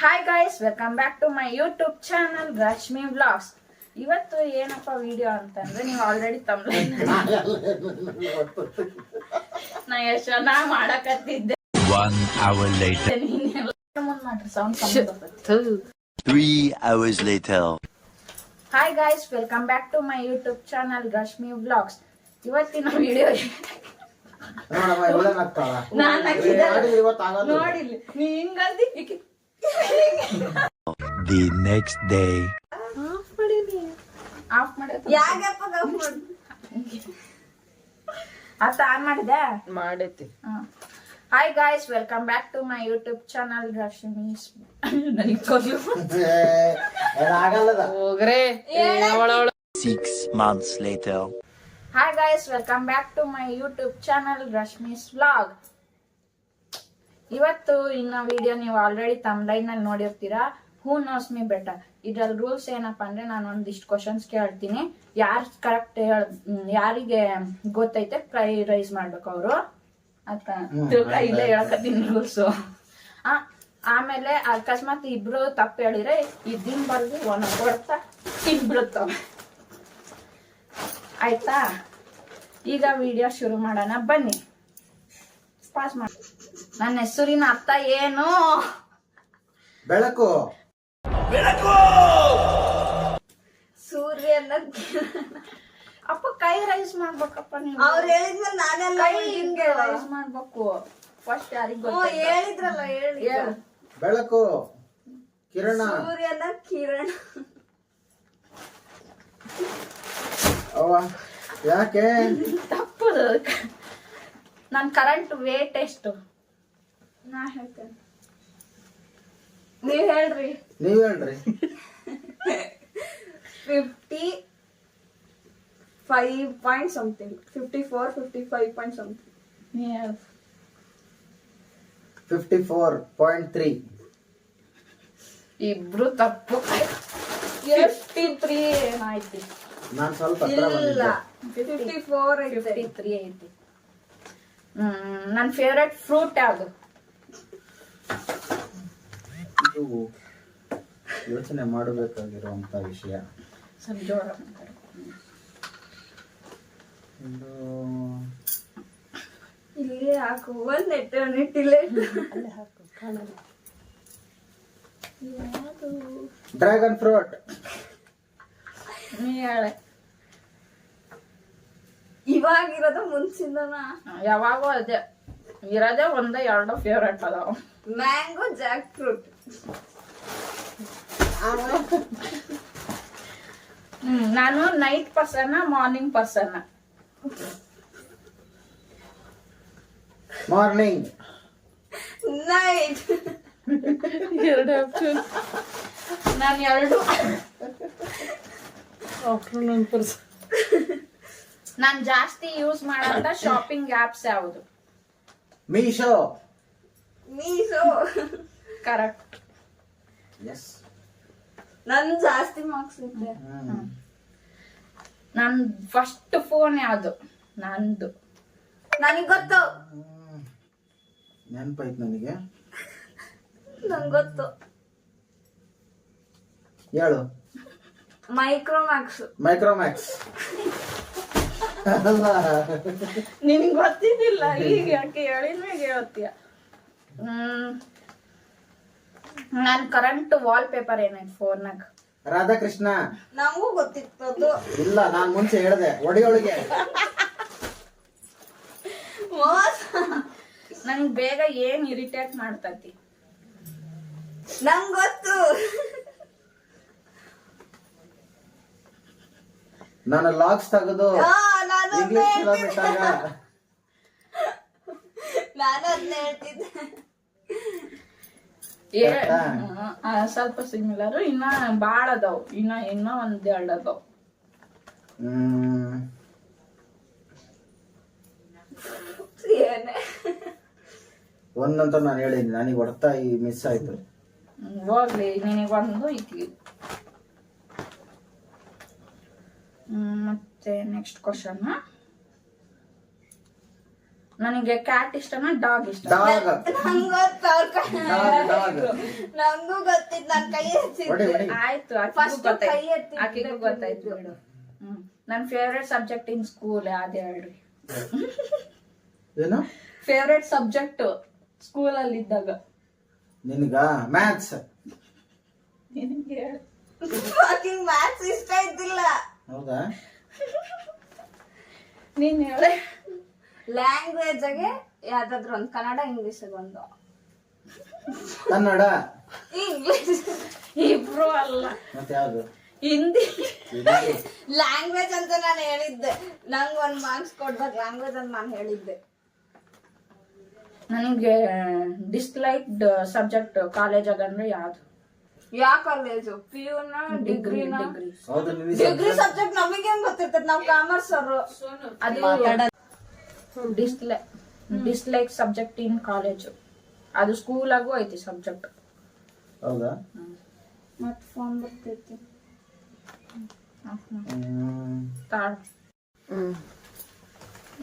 Hi guys, welcome back to my YouTube channel Rashmi vlogs. ಇವತ್ತು ಏನಪ್ಪ video ಅಂತಂದ್ರೆ, ನೀವು ಆಲ್ರೆಡಿ ತಮ್ಲೈನ್ ನಾ ಎಷ್ಟು ಚೆನ್ನಾಗಿ ಮಾಡಕತ್ತಿದ್ದೆ. 1 hour later. 3 hours later. Hi guys, welcome back to my YouTube channel Rashmi vlogs. ಇವತ್ತಿನ ವಿಡಿಯೋ ನೋಡಿಲ್ಲ ನೀ ಹಿಂಗಂದಿ. The next day. ಆಫ್ ಆತ ಆನ್ ಮಾಡಿದೆ ಮಾಡೈತಿ. Hi guys, welcome back to my YouTube channel Rashmi. ಹೋಗ್ರೆ 6 months later. Hi guys, welcome back to my YouTube channel Rashmi's vlog. ಇವತ್ತು ಇನ್ನ ವಿಡಿಯೋ ನೀವು ಆಲ್ರೆಡಿ ತಮ್ಲೈನ್ ಅಲ್ಲಿ ನೋಡಿರ್ತೀರಾ. Who knows me better. ಇದ್ರಲ್ಲಿ ರೂಲ್ಸ್ ಏನಪ್ಪಾ ಅಂದ್ರೆ, ನಾನು ಒಂದಿಷ್ಟು ಕ್ವಶನ್ಸ್ ಕೇಳ್ತೀನಿ. ಯಾರು ಕರೆಕ್ಟ್ ಯಾರಿಗೆ ಗೊತ್ತೈತೆ ಪ್ರೈಸ್ ಮಾಡ್ಬೇಕು ಅವರು ಅಂತ ಇಲ್ಲೇ ಹೇಳಕತ್ತೀನಿ ರೂಲ್ಸ್. ಆಮೇಲೆ ಅಕಸ್ಮಾತ್ ಇಬ್ರು ತಪ್ಪು ಹೇಳಿದ್ರೆ ಇದ್ದಿನ ಬರ್ದು ಒಂದ್ ಕೊಡ್ತಾ ತಿನ್ಬಿಡುತ್ತವ. ಆಯ್ತಾ? ಈಗ ವಿಡಿಯೋ ಶುರು ಮಾಡೋಣ ಬನ್ನಿ. ಪಾಸ್ ಮಾಡಿ. ನನ್ನ ಹೆಸರಿನ ಅರ್ಥ ಏನು? ಬೆಳಕು. ಸೂರ್ಯನ ಅಪ್ಪ ಕೈ ರೈಸ್ ಮಾಡ್ಬೇಕಪ್ಪ ನೀವು. ಅವ್ರು ಹೇಳಿದ್ಮೇಲೆ ನಾನೆಲ್ಲ ಕೈ ಹಿಂಗೆ ರೈಸ್ ಮಾಡ್ಬೇಕು. ಫಸ್ಟ್ ಯಾರಿಗ ಹೇಳಿದ್ರಲ್ಲ ಹೇಳಿ. ಬೆಳಕು, ಕಿರಣ. ಸೂರ್ಯನ ಕಿರಣ. ಅವ್ವ ಯಾಕೆ ತಪ್ಪು. ನನ್ ಕರೆಂಟ್ ವೇಟ್ ಎಷ್ಟು ನಾ ಹೇಳ್ತೇನೆ, ನೀವ್ ಹೇಳ್ರಿ. ನೀವ್ ಹೇಳ್ರಿ. 55 point something. 54, 55 point something. 54.3. ಇಬ್ರು ತಪ್ಪು. 53 ಏನಾಯ್ತು? ನಾನ್ ಸ್ವಲ್ಪ ಹತ್ರ ಇಲ್ಲ, ಬಂದಿದ್ದೆ. 54 ಐತೆ. 53 ಐತಿ. ನನ್ ಫೇವ್ರೆಟ್ ಫ್ರೂಟ್ ಯಾವ್ದು? ಇದು ಯೋಚನೆ ಮಾಡಬೇಕಾಗಿರುವಂತ ವಿಷಯ. ಸ್ವಲ್ಪ ಜೋರ ಇದು ಇಲ್ಲಿ ಹಾಕು. ಒಂದ್ ನೆಟ್ಟಿಲ್ಲೇ ಡ್ರ್ಯಾಗನ್ ಫ್ರೂಟ್. ನೀ ಹೇಳೆ. ಇವಾಗಿರೋದು ಮುಂಚಿಂದನ. ಯಾವಾಗೂ ಅದೇ ಇರೋದೇ ಒಂದೇ ಎರಡು ಫೇವ್ರೆಟ್ ಅದಾವ. Mango, jackfruit. ನಾನು night person, morning person. Morning. Night. ಎರಡು ಆಪ್ಷನ್. ನಾನು ಎರಡು. Afternoon person. ನಾನ್ ಜಾಸ್ತಿ ಯೂಸ್ ಮಾಡಂತ ಶಾಪಿಂಗ್ ಆಪ್ಸ್ ಯಾವುದು? ಮೀಶೋ. ಮೀಶೋ. ಕರೆಕ್ಟ್. ಎಸ್. ನನ್ ಜಾಸ್ತಿ ಮಾರ್ಕ್ಸ್ ಇದೆ. ನನ್ ಫಸ್ಟ್ ಫೋನ್ ಯಾವ್ದು? ನಂದು. ನನಗ್ ಗೊತ್ತು. ನೆನಪಾಯ್ತು ನನಗೆ. ನಂಗ್ ಗೊತ್ತು. ಹೇಳು. ಮೈಕ್ರೋಮ್ಯಾಕ್ಸ್. ಮೈಕ್ರೋಮ್ಯಾಕ್ಸ್. ನಿನ್ಗೆ ಗೊತ್ತಿದ್ದಿಲ್ಲ, ಈಗ ಯಾಕೆ ಹೇಳಿದ್ಮೇಲೆ ಹೇಳ್ತೀಯ. ನನ್ ಕರೆಂಟ್ ವಾಲ್ ಪೇಪರ್ ಏನೈತಿ ಫೋನ್ನಾಗ? ರಾಧಾಕೃಷ್ಣ. ನಮಗೂ ಗೊತ್ತಿತ್ತು. ಇಲ್ಲ, ನಾನ್ ಮುಂಚೆ ಹೇಳ್ದೆ ಒಡಿಯೊಳಗೆ. ನನ್ಗೆ ಬೇಗ ಏನ್ ಇರಿಟೇಟ್ ಮಾಡ್ತತಿ? ನಂಗ್ ಗೊತ್ತು. ನಾನು ಲಾಕ್ಸ್ ತೆಗೆದು ಇಂಗ್ಲಿಷ್ ಫಿಲಂ ಇಟ್ಟಾಗ ನಾನು ಅದನ್ನ ಹೇಳ್ತಿದ್ದೆ. ಸ್ವಲ್ಪ ಸಿಮಿಲರ್. ಇನ್ನ ಬಾಳ ಅದಾವ್. ಇನ್ನ ಒಂದ್ ಎರಡು ಅದಾವ್. ಒಂದಂತ ನಾನು ಹೇಳಿದ್ದೀನಿ, ನನಗೆ ಹೊಡ್ತಾ ಈ ಮಿಸ್ ಆಯ್ತು. ಹೋಗ್ಲಿ, ನಿನಗೊಂದು ಐತಿ. ಮತ್ತೆ ನೆಕ್ಸ್ಟ್ ಕ್ವಶನ್. ನನಗೆ ಕ್ಯಾಟ್ ಇಷ್ಟನಾ ಡಾಗ್ ಇಷ್ಟ? ಡಾಗ್ ನಂಗೂ ಗೊತ್ತಿತ್ತು ನನ್ ಕೈ ಹೊಡಿ ಹೊಡಿ. ಆಯ್ತು First ಕೈ ಎತ್ತಿ ಆಕಿಗೂ ಗೊತ್ತಾಯ್ತು ಬಿಡು. ನನ್ ಫೇವ್ರೆಟ್ ಸಬ್ಜೆಕ್ಟ್ ಇನ್ ಸ್ಕೂಲ್ ಅದೇ ಹೇಳ್ರಿ. ಏನು ಫೇವ್ರೆಟ್ ಸಬ್ಜೆಕ್ಟ್ ಸ್ಕೂಲ್ ಅಲ್ಲಿ ಇದ್ದಾಗ ನಿನ್ಗ ಮ್ಯಾಥ್ಸ್. ಫಕಿಂಗ್ ಮ್ಯಾಥ್ಸ್ ಇಷ್ಟ ಇದ್ದಿಲ್ಲ. ಹೌದಾ? ನೀನ್ ಹೇಳೆ. ಲ್ಯಾಂಗ್ವೇಜ್ ಗೆ ಯಾವ್ದಾದ್ರು ಒಂದು ಕನ್ನಡ ಇಂಗ್ಲಿಷ್ ಒಂದು ಕನ್ನಡ. ಇಂಗ್ಲಿಷ್ ಇಬ್ರು ಅಲ್ಲ, ಮತ್ತೆ ಯಾವ್ದು? ಹಿಂದಿ. ಲ್ಯಾಂಗ್ವೇಜ್ ಅಂತ ನಾನು ಹೇಳಿದ್ದೆ. ನಂಗ್ ಒಂದ್ ಮಾರ್ಕ್ಸ್ ಕೊಡ್ದಾಗ ಲ್ಯಾಂಗ್ವೇಜ್ ಅಂತ ನಾನು ಹೇಳಿದ್ದೆ. ನನಗೆ ಡಿಸ್ಲೈಕ್ಡ್ ಸಬ್ಜೆಕ್ಟ್ ಕಾಲೇಜಾಗ ಅಂದ್ರೆ ಯಾವ್ದು? ಯಾವ ಕಾಲೇಜು? ಪಿಯುನ ಡಿಗ್ರಿನ? ಹೌದು ನಿನಗೆ ಡಿಗ್ರಿ ಸಬ್ಜೆಕ್ಟ್ ನಮಗೆ ಹೆಂಗ್ ಗೊತ್ತಿರ್ತೈತಿ? ನಾವ್ ಕಾಮರ್ಸ್ ಅವರು. ಅದು ಡಿಸ್ಲೈಕ್ ಸಬ್ಜೆಕ್ಟ್ ಇನ್ ಕಾಲೇಜು. ಅದು ಸ್ಕೂಲಾಗೂ ಐತಿ ಸಬ್ಜೆಕ್ಟ್. ಹೌದಾ? ಮತ್ ಫೋನ್ ಬರ್ತೈತಿ.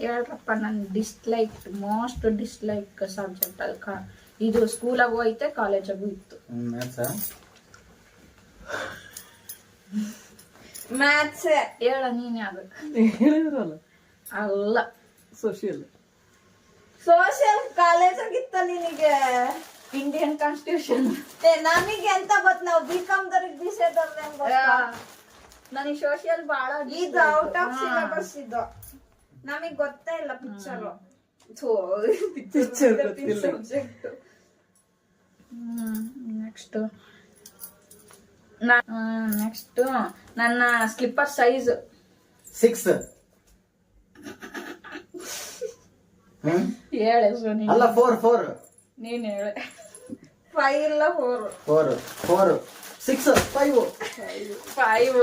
ಹೇಳ್ರಪ್ಪ ನನ್ ಮೋಸ್ಟ್ ಡಿಸ್ಲೈಕ್ ಸಬ್ಜೆಕ್ಟ್ ಅಲ್ಕ. ಇದು ಸ್ಕೂಲಾಗೂ ಐತೆ ಕಾಲೇಜಾಗೂ ಇತ್ತು. ಮ್ಯಾಥ್ಸಾ? ಮ್ಯಾಥ್ಸ್ ಹೇಳ ನೀನ್ ಯಾವ್ದು? ಹೇಳಿದ್ರಲ್ಲ ಅಲ್ಲ, ಸೋಷಿಯಲ್. ಸೋಷಿಯಲ್ ಕಾಲೇಜಾಗಿತ್ತ ನಿನಗೆ? Indian constitution. ನಮಗೆ ಎಂತ ಗೊತ್ತ? ನಾವು ಬಿಕಾಮ್ ದವ್ರಿಗೆ ಬಿಸೆದವ್ರ ನನಗೆ ಸೋಷಿಯಲ್ ಬಾಳ ಇದು ಔಟ್ ಆಫ್ ಸಿಲೆಬಸ್ ಇದು. ನಮಗ್ ಗೊತ್ತೇ ಇಲ್ಲ ಪಿಕ್ಚರ್. ಪಿಕ್ಚರ್ ಗೊತ್ತಿಲ್ಲ. ಸಬ್ಜೆಕ್ಟ್ ನೆಕ್ಸ್ಟ್ ನನ್ನ ಸ್ಲಿಪ್ಪರ್ ಸೈಜ್ 6. ಹೇಳೆ ಸೋನಿ. ಅಲ್ಲ 4 ನೀನ್ ಹೇಳೆ. 5 ಇಲ್ಲ 4. 4 6 5 5.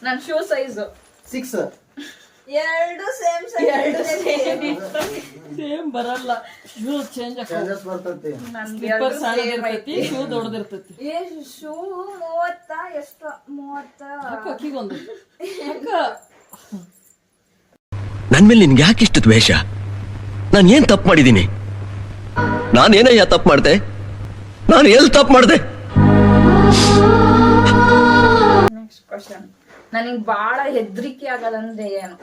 ನನ್ ಶೂ ಸೈಜ್ 6. ಎರಡು ಸೇಮ್ ಸೇಮ್ ಬರಲ್ಲ, ಶೂ ಚೇಂಜ್ ಚೇಂಜಸ್ ಬರ್ತೈತಿ. ಸ್ಲಿಪ್ಪರ್ ಸಣ್ಣದಿರ್ತೈತಿ, ಶೂ ದೊಡ್ಡದಿರ್ತೈತಿ. ಶೂ 30 ಎಷ್ಟು? 30. ಅಕ್ಕಿಗೊಂದು ನನ್ ಮೇಲೆ ನಿನ್ಗೆ ಯಾಕೆ ಇಷ್ಟು ದ್ವೇಷ? ನಾನು ಏನ್ ತಪ್ಪು ಮಾಡಿದ್ದೀನಿ? ನಾನೇನಯ್ಯ ತಪ್ಪು ಮಾಡ್ದೆ? ನಾನು ಎಲ್ಲಿ ತಪ್ಪು ಮಾಡ್ದೆ? Next question. ನನಗ್ ಬಾಳ ಹೆದ್ರಿಕೆ ಆಗದಂದ್ರೆ ಏನು?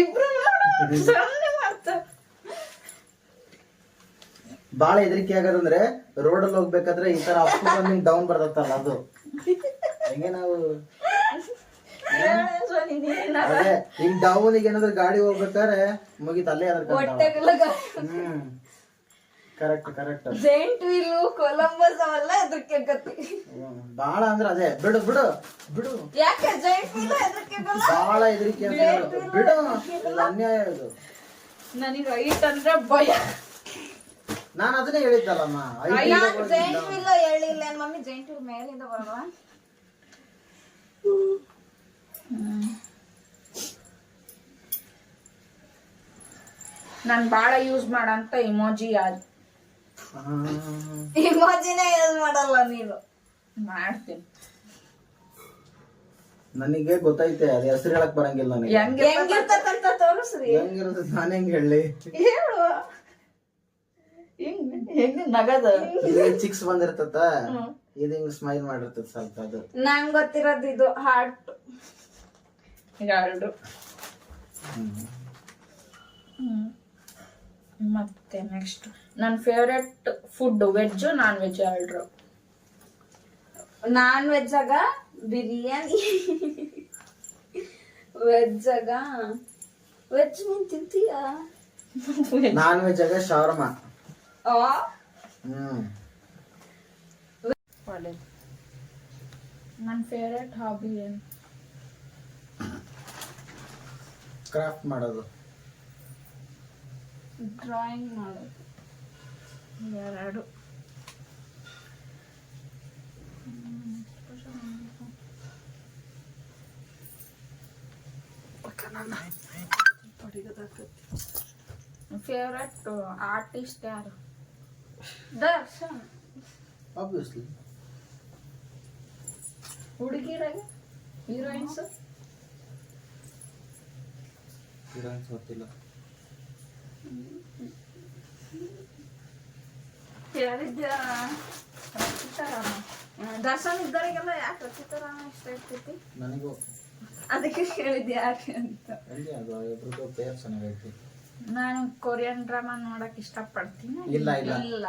ಇಬ್ರು ಸೊನ್ನೆ ಮಾತು. ಬಾಳ ಹೆದರಿಕೆ ಆಗೋದಂದ್ರೆ ರೋಡಲ್ಲಿ ಹೋಗ್ಬೇಕಾದ್ರೆ ಈ ತರ ಅಪ್ ನಿಂಗ್ ಡೌನ್ ಬರ್ತತ್ತಲ್ಲ ಅದು. ಹೆಂಗೆ ನಾವು ಹೇಳೆ ಸೋನಿ ನೀನ್. ಅದೇ ಹಿಂಗ್ ಡೌನ್ ಗೆ ಏನಾದ್ರು ಗಾಡಿ ಹೋಗ್ಬೇಕಾದ್ರೆ ಮುಗಿತ ಅಲ್ಲೇ ಹೊಟ್ಟೆಗೆಲ್ಲ ಕರೆಕ್ಟ್. ಜೈಂಟ್ ವೀಲು ಕೊಲಂಬಸ್ ಅವೆಲ್ಲ ಎದ್ರಕ್ಕೆ ಗತಿ. ಬಾಳ ಅಂದ್ರೆ ಅದೇ ಬಿಡು. ಯಾಕೆ ಜೈಂಟ್ ವೀಲ್ ಎದ್ರಕ್ಕೆ ಬಲ್ಲ? ಬಾಳ ಹೆದರಿಕೆ ಅಂತ ಹೇಳೋದು. ಬಿಡು, ಇದು ಅನ್ಯಾಯ ಇದು. ನನಗ್ ಹೈಟ್ ಅಂದ್ರೆ ಭಯ. ನಾನು ಅದನ್ನೇ ಹೇಳಿದ್ದಲ್ಲಮ್ಮ. ಜೈಂಟ್ ವೀಲ್ ಹೇಳಿಲ್ಲ ಮಮ್ಮಿ. ಜೈಂಟ್ ವೀಲ್ ಮೇಲಿಂದ ಬರಲ್ಲ. ನಾನ್ ಬಾಳ ಯೂಸ್ ಮಾಡಂತ ಇಮೋಜಿ ಯಾವ್ದು? ಇಮೋಜಿನೇ ಯೂಸ್ ಮಾಡಲ್ಲ ನೀನು. ಮಾಡ್ತೀನಿ. ನನಗೆ ಗೊತ್ತೈತೆ, ಅದು ಹೆಸರು ಹೇಳಕ್ ಬರಂಗಿಲ್ಲ ನನಗೆ. ಹೆಂಗಿರ್ತಂತ ತೋರಿಸ್ರಿ. ಹೆಂಗಿರುತ್ತೆ ನಾನು ಹೆಂಗ್ ಹೇಳಿ? ಹೇಳು. ಹೆಂಗ್ ನಗದ? ಇಲ್ಲಿ ಚಿಕ್ಸ್ ಬಂದಿರ್ತತ, ಇದು ಹಿಂಗ್ ಸ್ಮೈಲ್ ಮಾಡಿರ್ತದ ಸ್ವಲ್ಪ. ಅದು ನಂಗ್ ಗೊತ್ತಿರೋದು ಇದು ಹಾರ್ಟ್. ಎರಡು. ಮತ್ತೆ ನೆಕ್ಸ್ಟ್ ನನ್ನ favourite food veg non veg ಹೇಳ್ರು. Non veg ಆಗ ಬಿರಿಯಾನಿ. ವೆಜ್ ಆಗ ವೆಜ್ ನೀನ್ ತಿಂತೀಯ? ನಾನ್ ವೆಜ್ ಆಗ ಶವರ್ಮ. ನನ್ನ ಫೇವ್ರೆಟ್ ಹಾಬಿ ಏನು? ಕ್ರಾಫ್ಟ್ ಮಾಡೋದು. ಡ್ರಾಯಿಂಗ್ ಮಾಡೋದು. ಎರಡು. ಫೇವ್ರೆಟ್ ಆರ್ಟಿಸ್ಟ್ ಯಾರು? ದರ್ಶನ್. ಆಬ್ವಿಯಸ್ಲಿ. ಹುಡುಗಿರಾಗ ಹೀರೋಯಿನ್ಸ್ ಹೀರೋಯಿನ್ಸ್ ಗೊತ್ತಿಲ್ಲ. ಹೇಳಿದ್ದ ರಚಿತಾರಾಮ. ದರ್ಶನ್ ಇದ್ದವರಿಗೆಲ್ಲ ಯಾಕೆ ರಚಿತಾರಾಮ ಇಷ್ಟ ಇರ್ತೈತಿ? ನನಗೂ ಅದಕ್ಕೆ ಕೇಳಿದ್ದೆ ಯಾಕೆ ಅಂತ. ಎಲ್ಲಿ ಅದು ಇಬ್ರದ್ದು ಪೇರ್ ಚೆನ್ನಾಗೈತಿ. ನಾನು ಕೊರಿಯನ್ ಡ್ರಾಮಾ ನೋಡಕ್ ಇಷ್ಟಪಡ್ತೀನಿ. ಇಲ್ಲ ಇಲ್ಲ ಇಲ್ಲ,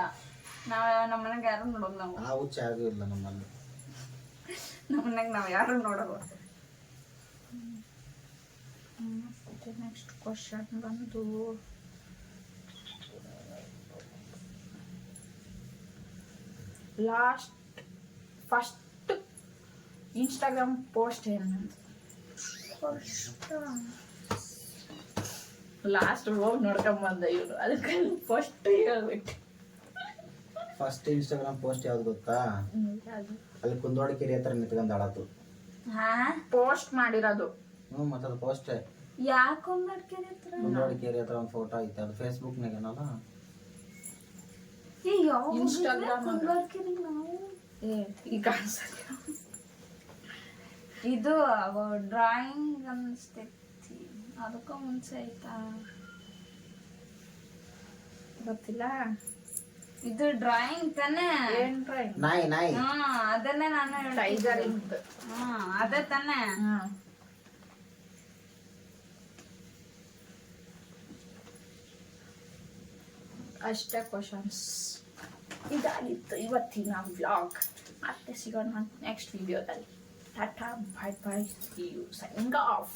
ನಮ್ಮ ಮನೆಗೆ ಯಾರು ನೋಡೋದು. ನಾವು ಆ ಹುಚ್ಚ ಯಾರಿಗೂ ಇಲ್ಲ ನಮ್ಮಲ್ಲಿ. ನಮ್ಮ ಮನೆಗೆ ನಾವು ಯಾರು ನೋಡೋದು. ನೆಕ್ಸ್ಟ್ ಕ್ವಶನ್ ಬಂದು ಫಸ್ಟ್ ಇನ್ಸ್ಟಾಗ್ರಾಮ್ ಪೋಸ್ಟ್ ಏನು? ಲಾಸ್ಟ್ ಹೋಗಿ ನೋಡ್ಕೊಂಬಂದ ಇವರು, ಅದಕ್ಕೆ ಫಸ್ಟ್ ಹೇಳ್ಬಿಟ್ಟು. ಫಸ್ಟ್ ಇನ್ಸ್ಟಾಗ್ರಾಮ್ ಪೋಸ್ಟ್ ಯಾವ್ದು ಗೊತ್ತಾ? ಅಲ್ಲಿ ಕುಂದೋಡಿ ಕೆರೆ ಹತ್ರ ನಿಂತ್ಕೊಂಡ್ ಆಡತ್ತು. ಪೋಸ್ಟ್ ಮಾಡಿರೋದು. ಮತ್ತದು ಪೋಸ್ಟೇ. ಯಾಕೆ ಕೊಂಡಾಡ್ಕೆರೆ ಹತ್ರ? ಕುಂದೋಡಿ ಕೆರೆ ಹತ್ರ ಒಂದು ಫೋಟೋ ಐತೆ, ಅದು ಫೇಸ್ಬುಕ್ನಾಗ ಏನಲ್ಲ. Instagram ನಾವು ಈಗ ಅನ್ಸಲ್ಲ. ಇದು ಡ್ರಾಯಿಂಗ್ ಅನ್ಸ್ತೈತಿ, ಅದಕ್ಕೂ ಮುಂಚೆ ಆಯ್ತಾ ಗೊತ್ತಿಲ್ಲ. ಇದು ಡ್ರಾಯಿಂಗ್ ತಾನೇ? ಏನ್ ಡ್ರಾಯಿಂಗ್? ನಾಯಿ ನಾಯಿ. ಅದನ್ನೇ ನಾನು ಟೈಗರ್ ಹೇಳ್ತಿದ್ದೆ. ಇಂದ. ಅದೇ ತಾನೇ. ಅಷ್ಟೇ ಕ್ವಶನ್ಸ್. ಇದಾಗಿತ್ತು ಇವತ್ತಿನ ವ್ಲಾಗ್. ಮತ್ತೆ ಸಿಗೋಣ ನೆಕ್ಸ್ಟ್ ವಿಡಿಯೋದಲ್ಲಿ. ಟಾಟಾ, ಬಾಯ್ ಬಾಯ್, ಸಿ ಯು, ಸೈನಿಂಗ್ ಆಫ್.